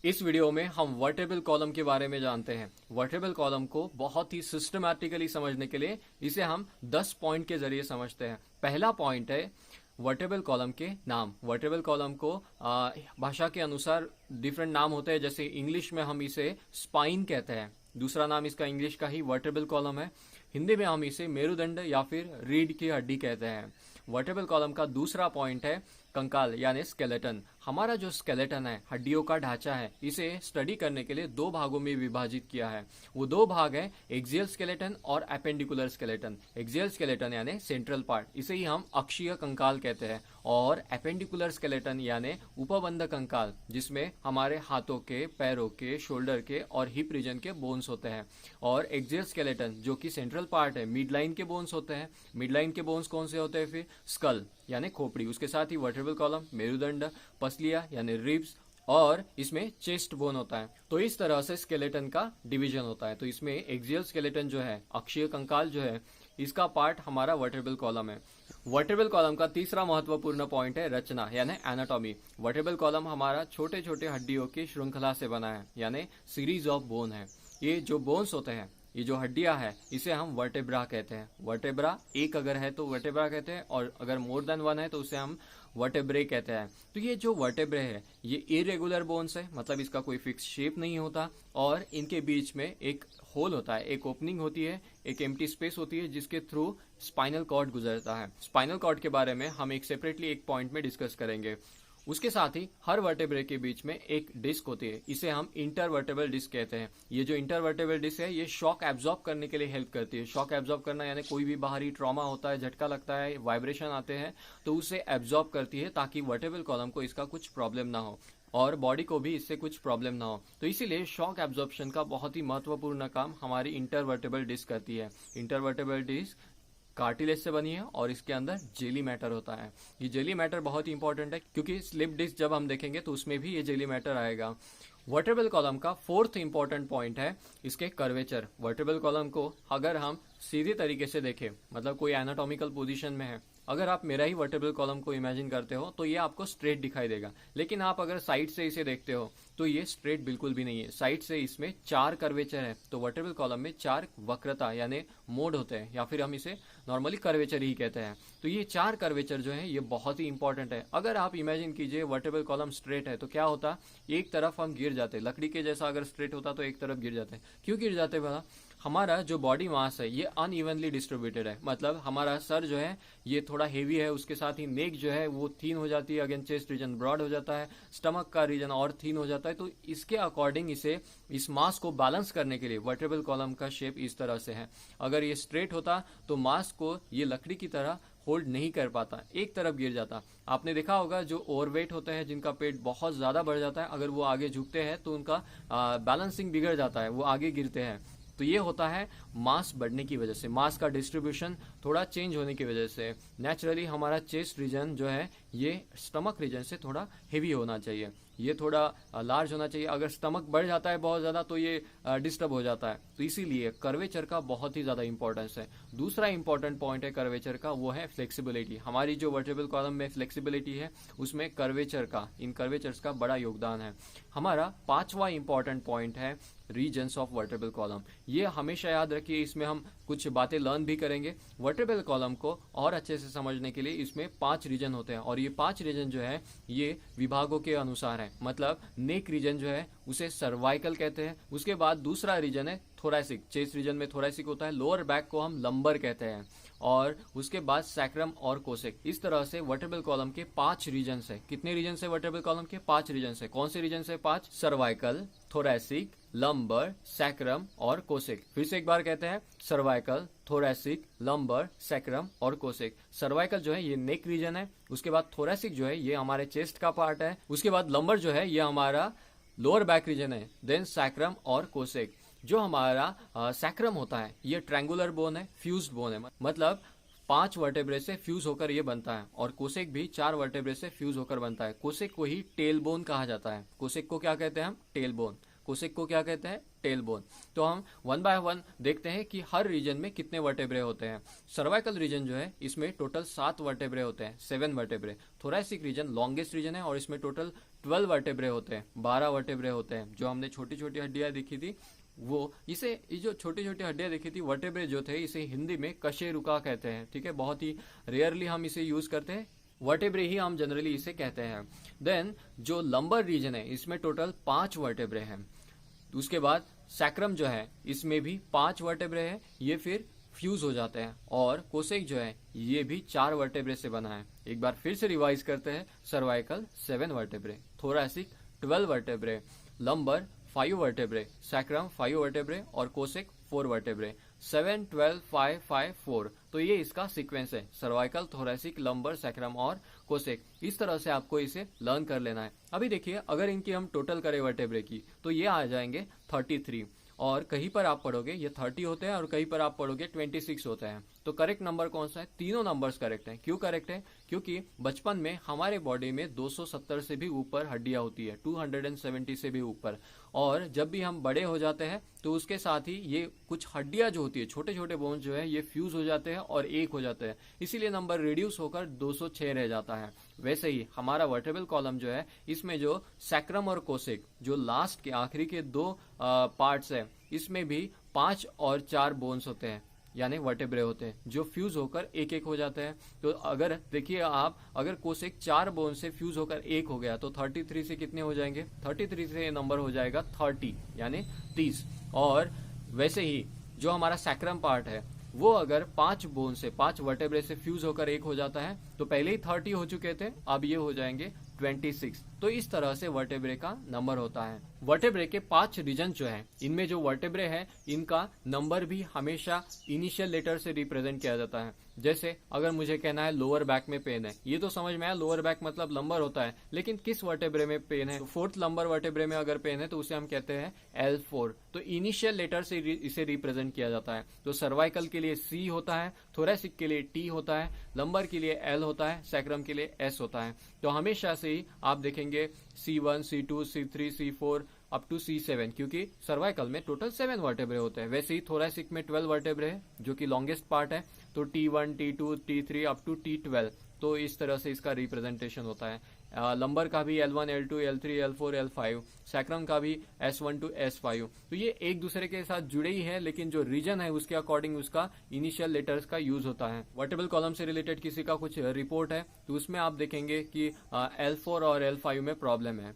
इस वीडियो में हम वर्टेब्रल कॉलम के बारे में जानते हैं। वर्टेब्रल कॉलम को बहुत ही सिस्टमैटिकली समझने के लिए इसे हम 10 पॉइंट के जरिए समझते हैं। पहला पॉइंट है वर्टेब्रल कॉलम के नाम। वर्टेब्रल कॉलम को भाषा के अनुसार डिफरेंट नाम होते हैं, जैसे इंग्लिश में हम इसे स्पाइन कहते हैं, दूसरा नाम इसका इंग्लिश का ही वर्टेब्रल कॉलम है। हिंदी में हम इसे मेरुदंड या फिर रीढ़ की हड्डी कहते हैं। वर्टेब्रल कॉलम का दूसरा पॉइंट है कंकाल यानी स्केलेटन। हमारा जो स्केलेटन है, हड्डियों का ढांचा है, इसे स्टडी करने के लिए दो भागों में विभाजित किया है। वो दो भाग है एक्सियल स्केलेटन और एपेंडिकुलर स्केलेटन। एक्सियल स्केलेटन यानी सेंट्रल पार्ट, इसे ही हम अक्षीय कंकाल कहते हैं, और एपेंडिकुलर स्केलेटन यानी उपबंध कंकाल, जिसमें हमारे हाथों के, पैरों के, शोल्डर के और हिप रीजन के बोन्स होते हैं। और एक्सियल स्केलेटन जो कि सेंट्रल पार्ट है, मिड लाइन के बोन्स होते हैं। मिड लाइन के बोन्स कौन से होते हैं? फिर स्कल यानी खोपड़ी, उसके साथ ही वर्टेब्रल कॉलम, मेरुदंड, पसलिया यानी रिब्स, और इसमें चेस्ट बोन होता है। तो इस तरह से स्केलेटन का डिवीजन होता है। तो इसमें एक्सियल स्केलेटन जो है, अक्षीय कंकाल जो है, इसका पार्ट हमारा वर्टेब्रल कॉलम है। वर्टेब्रल कॉलम का तीसरा महत्वपूर्ण पॉइंट है रचना यानी एनाटॉमी। वर्टेब्रल कॉलम हमारा छोटे छोटे हड्डियों की श्रृंखला से बना है, यानी सीरीज ऑफ बोन है। ये जो बोन्स होते हैं, ये जो हड्डियां है, इसे हम वर्टेब्रा कहते हैं। वर्टेब्रा एक अगर है तो वर्टेब्रा कहते हैं, और अगर मोर देन वन है तो उसे हम वर्टेब्रे कहते हैं। तो ये जो वर्टेब्रे है, ये इरेगुलर बोन्स है, मतलब इसका कोई फिक्स शेप नहीं होता, और इनके बीच में एक होल होता है, एक ओपनिंग होती है, एक एम्प्टी स्पेस होती है, जिसके थ्रू स्पाइनल कॉर्ड गुजरता है। स्पाइनल कॉर्ड के बारे में हम एक सेपरेटली एक पॉइंट में डिस्कस करेंगे। उसके साथ ही हर वर्टेब्रे के बीच में एक डिस्क होती है, इसे हम इंटरवर्टेब्रल डिस्क कहते हैं। ये जो इंटरवर्टेब्रल डिस्क है, ये शॉक एब्जॉर्ब करने के लिए हेल्प करती है। शॉक एब्जॉर्ब करना यानी कोई भी बाहरी ट्रॉमा होता है, झटका लगता है, वाइब्रेशन आते हैं, तो उसे एब्जॉर्ब करती है, ताकि वर्टेब्रल कॉलम को इसका कुछ प्रॉब्लम ना हो और बॉडी को भी इससे कुछ प्रॉब्लम ना हो। तो इसीलिए शॉक एब्जॉर्प्शन का बहुत ही महत्वपूर्ण काम हमारी इंटरवर्टेब्रल डिस्क करती है। इंटरवर्टेब्रल डिस्क कार्टिलेज से बनी है और इसके अंदर जेली मैटर होता है। ये जेली मैटर बहुत ही इंपॉर्टेंट है, क्योंकि स्लिप डिस्क जब हम देखेंगे तो उसमें भी ये जेली मैटर आएगा। वर्टेब्रल कॉलम का फोर्थ इंपॉर्टेंट पॉइंट है इसके कर्वेचर। वर्टेब्रल कॉलम को अगर हम सीधे तरीके से देखें, मतलब कोई एनाटॉमिकल पोजीशन में है, अगर आप मेरा ही वर्टेब्रल कॉलम को इमेजिन करते हो तो ये आपको स्ट्रेट दिखाई देगा, लेकिन आप अगर साइड से इसे देखते हो तो ये स्ट्रेट बिल्कुल भी नहीं है। साइड से इसमें 4 कर्वेचर है। तो वर्टेब्रल कॉलम में 4 वक्रता यानी मोड होते हैं, या फिर हम इसे नॉर्मली कर्वेचर ही कहते हैं। तो ये 4 कर्वेचर जो है, ये बहुत ही इंपॉर्टेंट है। अगर आप इमेजिन कीजिए वर्टेब्रल कॉलम स्ट्रेट है तो क्या होता, एक तरफ हम गिर जाते, लकड़ी के जैसा अगर स्ट्रेट होता तो एक तरफ गिर जाते। क्यों गिर जाते बोला? हमारा जो बॉडी मास है, ये अनइवनली डिस्ट्रीब्यूटेड है। मतलब हमारा सर जो है ये थोड़ा हेवी है, उसके साथ ही नेक जो है वो थीन हो जाती है, अगेन चेस्ट रीजन ब्रॉड हो जाता है, स्टमक का रीजन और थीन हो जाता है। तो इसके अकॉर्डिंग इस मास को बैलेंस करने के लिए वर्टेब्रल कॉलम का शेप इस तरह से है। अगर ये स्ट्रेट होता तो मास को ये लकड़ी की तरह होल्ड नहीं कर पाता, एक तरफ गिर जाता। आपने देखा होगा जो ओवरवेट होते हैं, जिनका पेट बहुत ज्यादा बढ़ जाता है, अगर वो आगे झुकते हैं तो उनका बैलेंसिंग बिगड़ जाता है, वो आगे गिरते हैं। तो ये होता है मास बढ़ने की वजह से, मास का डिस्ट्रीब्यूशन थोड़ा चेंज होने की वजह से। नेचुरली हमारा चेस्ट रीजन जो है ये स्टमक रीजन से थोड़ा हेवी होना चाहिए, ये थोड़ा लार्ज होना चाहिए। अगर स्टमक बढ़ जाता है बहुत ज्यादा तो ये डिस्टर्ब हो जाता है। तो इसीलिए कर्वेचर का बहुत ही ज्यादा इंपॉर्टेंस है। दूसरा इंपॉर्टेंट पॉइंट है कर्वेचर का, वो है फ्लेक्सिबिलिटी। हमारी जो वर्टेब्रल कॉलम में फ्लेक्सिबिलिटी है, उसमें कर्वेचर का, इन कर्वेचर्स का बड़ा योगदान है। हमारा पांचवा इंपॉर्टेंट पॉइंट है रीजन्स ऑफ वर्टेब्रल कॉलम। ये हमेशा याद रखिए, इसमें हम कुछ बातें लर्न भी करेंगे। वर्टेब्रल कॉलम को और अच्छे से समझने के लिए इसमें 5 रीजन होते हैं, और ये 5 रीजन जो है ये विभागों के अनुसार है। मतलब नेक रीजन जो है उसे सर्वाइकल कहते हैं। उसके बाद दूसरा रीजन है थोरैसिक, चेस्ट रीजन में थोरैसिक होता है। लोअर बैक को हम लंबर कहते हैं, और उसके बाद सैक्रम और कोसेक। इस तरह से वर्टेब्रल कॉलम के 5 रीजन है। कितने रीजन है वर्टेब्रल कॉलम के? 5 रीजन है। कौन से रीजन है 5? सर्वाइकल, थोरैसिक, लंबर, सैक्रम और कोसेक। फिर से एक बार कहते हैं, सर्वाइकल, थोरैसिक, लंबर, सैक्रम और कोसेक। सर्वाइकल जो है ये नेक रीजन है, उसके बाद थोरैसिक जो है ये हमारे चेस्ट का पार्ट है, उसके बाद लंबर जो है ये हमारा लोअर बैक रीजन है, देन सैक्रम और कोसेक। जो हमारा सैक्रम होता है ये ट्रायंगुलर बोन है, फ्यूज्ड बोन है, मतलब 5 वर्टेब्रे से फ्यूज होकर ये बनता है, और कोसेक भी 4 वर्टेब्रे से फ्यूज होकर बनता है। कोसेक को ही टेल बोन कहा जाता है। कोसेक को क्या कहते हैं हम? Tail bone. कोसेक को क्या कहते हैं? Tail bone. तो हम 1 बाय 1 देखते हैं कि हर रीजन में कितने वर्टेब्रे होते हैं। सर्वाइकल रीजन जो है इसमें टोटल 7 वर्टेब्रे होते हैं, 7 vertebrae. Thoracic region longest region है और इसमें टोटल 12 वर्टेब्रे होते हैं, 12 वर्टेब्रे होते हैं। जो हमने छोटी छोटी हड्डियां दिखी थी वो इसे, ये जो छोटी छोटी हड्डियां दिखी थी वर्टेब्रे जो थे, इसे हिंदी में कशेरुका कहते हैं। ठीक है, बहुत ही रेयरली हम इसे यूज करते हैं, वर्टेब्रे ही हम जनरली इसे कहते हैं। देन जो लंबर रीजन है इसमें टोटल 5 वर्टेब्रे हैं। उसके बाद सैक्रम जो है इसमें भी 5 वर्टेब्रे है, ये फिर फ्यूज हो जाते हैं। और कोसेक जो है ये भी 4 वर्टेब्रे से बना है। एक बार फिर से रिवाइज करते हैं, cervical 7 vertebrae, thoracic 12 vertebrae, lumbar 5 vertebrae, sacrum 5 vertebrae और कोसेक 4 वर्टेब्रे। 7 12 5 5 4, तो ये इसका सीक्वेंस है, सर्वाइकल, थोरैसिक, लंबर, सैक्रम और कोसेक। इस तरह से आपको इसे लर्न कर लेना है। अभी देखिए, अगर इनकी हम टोटल करें वर्टेब्रे की तो ये आ जाएंगे 33, और कहीं पर आप पढ़ोगे ये 30 होते हैं और कहीं पर आप पढ़ोगे 26 होते हैं। तो करेक्ट नंबर कौन सा है? तीनों नंबर्स करेक्ट हैं। क्यों करेक्ट है? क्योंकि बचपन में हमारे बॉडी में 270 से भी ऊपर हड्डियां होती है, 270 से भी ऊपर। और जब भी हम बड़े हो जाते हैं तो उसके साथ ही ये कुछ हड्डियां जो होती है, छोटे छोटे बोन्स जो है, ये फ्यूज हो जाते हैं और एक हो जाते हैं, इसीलिए नंबर रिड्यूस होकर 206 रह जाता है। वैसे ही हमारा वर्टेब्रल कॉलम जो है, इसमें जो सैक्रम और कोसेक, जो लास्ट के आखिरी के 2 पार्ट्स है, इसमें भी 5 और 4 बोन्स होते हैं, यानी वर्टेब्रे होते हैं, जो फ्यूज होकर एक एक हो जाते हैं। तो अगर देखिए आप, अगर कोसेक 4 बोन से फ्यूज होकर एक हो गया तो 33 से कितने हो जाएंगे? 33 से नंबर हो जाएगा 30, यानी 30। और वैसे ही जो हमारा सैक्रम पार्ट है, वो अगर 5 बोन से, 5 वर्टेब्रे से फ्यूज होकर एक हो जाता है तो पहले ही 30 हो चुके थे, अब ये हो जाएंगे 26। तो इस तरह से वर्टेब्रे का नंबर होता है। वर्टेब्रे के 5 रीजन जो है, इनमें जो वर्टेब्रे है इनका नंबर भी हमेशा इनिशियल लेटर से रिप्रेजेंट किया जाता है। जैसे अगर मुझे कहना है लोअर बैक में पेन है, ये तो समझ में आया, लोअर बैक मतलब लंबर होता है, लेकिन किस वर्टेब्रे में पेन है? तो 4th लंबर वर्टेब्रे में अगर पेन है तो उसे हम कहते हैं L4। तो इनिशियल लेटर से इसे रिप्रेजेंट किया जाता है। तो सर्वाइकल के लिए C होता है, थोरैसिक के लिए T होता है, लंबर के लिए L होता है, सैक्रम के लिए S होता है। तो हमेशा से ही आप देखेंगे C1, C2, C3, C4 up to C7, क्योंकि सर्वाइकल में टोटल 7 वर्टेब्रे होते हैं। वैसे ही थोरैसिक में 12 वर्टेब्रे है, जो कि लॉन्गेस्ट पार्ट है, तो T1, T2, T3 up to T12। तो इस तरह से इसका रिप्रेजेंटेशन होता है। लंबर का भी L1, L2, L3, L4, L5, sacrum का भी S1 टू S5। तो ये एक दूसरे के साथ जुड़े ही है, लेकिन जो रीजन है उसके अकॉर्डिंग उसका इनिशियल लेटर्स का यूज होता है। वर्टेब्रल कॉलम से रिलेटेड किसी का कुछ रिपोर्ट है तो उसमें आप देखेंगे कि L4 और L5 में प्रॉब्लम है।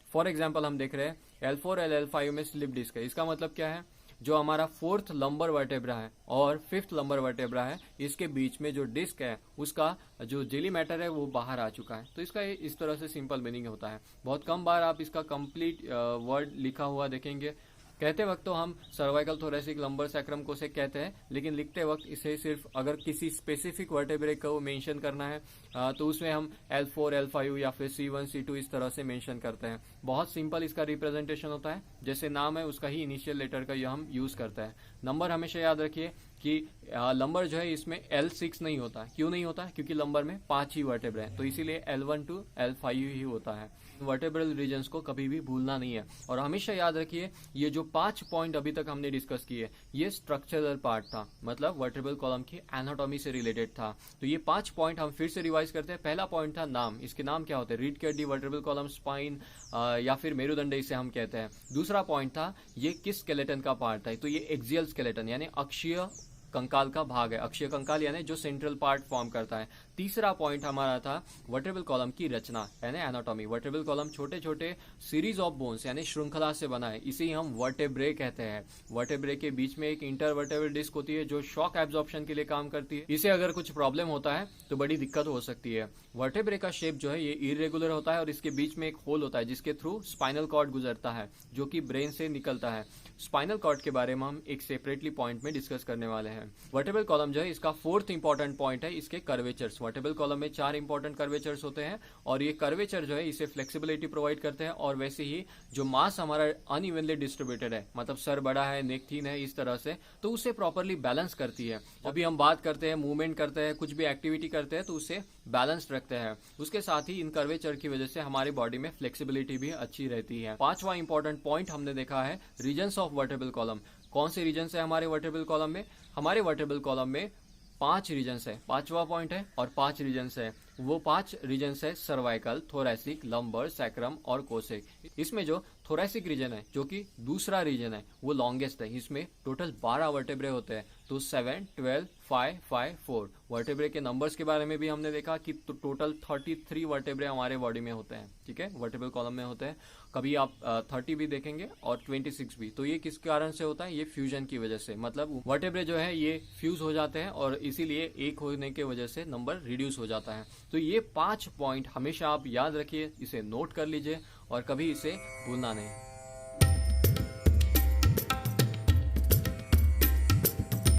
फॉर एग्जाम्पल हम देख रहे हैं L4 और L5 में स्लिप डिस्क है। इसका मतलब क्या है? जो हमारा 4th लंबर वर्टेब्रा है और 5th लंबर वर्टेब्रा है, इसके बीच में जो डिस्क है उसका जो जेली मैटर है वो बाहर आ चुका है। तो इसका इस तरह से सिंपल मीनिंग होता है। बहुत कम बार आप इसका कंप्लीट वर्ड लिखा हुआ देखेंगे। कहते वक्त तो हम cervical, thoracic, lumbar, sacrum, cosec कहते हैं, लेकिन लिखते वक्त इसे सिर्फ अगर किसी स्पेसिफिक वर्टेब्रे को मेंशन करना है तो उसमें हम L4, L5 या फिर C1, C2 इस तरह से मेंशन करते हैं। बहुत सिंपल इसका रिप्रेजेंटेशन होता है, जैसे नाम है उसका ही इनिशियल लेटर का हम यूज करते हैं। नंबर हमेशा याद रखिए कि लंबर जो है इसमें L6 नहीं होता। क्यों नहीं होता? क्योंकि लंबर में 5 ही वर्टेब्रे हैं, तो इसीलिए L1 टू L5 ही होता है। वर्टेब्रल रीजन्स को कभी भी भूलना नहीं है। और हमेशा याद रखिए, ये जो 5 पॉइंट अभी तक हमने डिस्कस किए, ये स्ट्रक्चरल पार्ट था, मतलब वर्टेब्रल कॉलम की एनाटॉमी से रिलेटेड था। तो ये 5 पॉइंट हम फिर से रिवाइज करते हैं। पहला पॉइंट था नाम, इसके नाम क्या होते हैं? रीढ़ की हड्डी, वर्टेब्रल कॉलम, स्पाइन या फिर मेरुदंड इसे हम कहते हैं। दूसरा पॉइंट था ये किस स्केलेटन का पार्ट है? तो ये एक्सियल स्केलेटन यानी अक्षीय कंकाल का भाग है। अक्षीय कंकाल यानी जो सेंट्रल पार्ट फॉर्म करता है। तीसरा पॉइंट हमारा था वर्टेब्रल कॉलम की रचना यानी एनाटॉमी। वर्टेब्रल कॉलम छोटे छोटे सीरीज ऑफ बोन्स यानी श्रृंखला से बना है, इसे हम वर्टेब्रे कहते हैं। वर्टेब्रे के बीच में एक इंटरवर्टेब्रल डिस्क होती है जो शॉक एब्जॉर्प्शन के लिए काम करती है। इसे अगर कुछ प्रॉब्लम होता है तो बड़ी दिक्कत हो सकती है। वर्टेब्रे का शेप जो है ये इरेगुलर होता है और इसके बीच में एक होल होता है जिसके थ्रू स्पाइनल कॉर्ड गुजरता है, जो कि ब्रेन से निकलता है। स्पाइनल कॉर्ड के बारे में हम एक सेपरेटली पॉइंट में डिस्कस करने वाले हैं। वर्टेब्रल कॉलम जो है इसका 4th इंपॉर्टेंट पॉइंट है इसके कर्वेचर्स। वर्टेब्रल कॉलम में 4 इंपॉर्टेंट कर्वेचर्स होते हैं और ये कर्वेचर जो है इसे फ्लेक्सिबिलिटी प्रोवाइड करते हैं। और वैसे ही जो मास हमारा अनइवनली डिस्ट्रीब्यूटेड है, मतलब सर बड़ा है, नेक थीन है, इस तरह से, तो उसे प्रॉपरली बैलेंस करती है। जब भी हम बात करते हैं, मूवमेंट करते हैं, कुछ भी एक्टिविटी करते हैं तो उसे बैलेंस रखते हैं। उसके साथ ही इन कर्वेचर की वजह से हमारी बॉडी में फ्लेक्सिबिलिटी भी अच्छी रहती है। 5वां इंपॉर्टेंट पॉइंट हमने देखा है रीजन्स ऑफ वर्टेब्रल कॉलम। कौन से रीजन्स है हमारे वर्टेब्रल कॉलम में? हमारे वर्टेब्रल कॉलम में 5 रीजन्स है। 5वां पॉइंट है और 5 रीजन्स है। वो 5 रीजन्स है सर्वाइकल, थोरैसिक, लंबर, सैक्रम और कोसेक। इसमें जो थोरैसिक रीजन है, जो कि दूसरा रीजन है, वो लॉन्गेस्ट है। इसमें टोटल 12 वर्टेब्रे होते हैं, तो 7, 12, 5, 5, 4। वर्टेब्रे के नंबर्स के बारे में भी हमने देखा कि टोटल 33 वर्टेब्रे हमारे बॉडी में होते हैं, ठीक है, वर्टेब्रल कॉलम में होते हैं। कभी आप 30 भी देखेंगे और 26 भी। तो ये किस कारण से होता है? ये फ्यूजन की वजह से, मतलब वर्टेब्रे जो है ये फ्यूज हो जाते हैं और इसीलिए एक होने की वजह से नंबर रिड्यूस हो जाता है। तो ये 5 पॉइंट हमेशा आप याद रखिए, इसे नोट कर लीजिए और कभी इसे भूलना नहीं।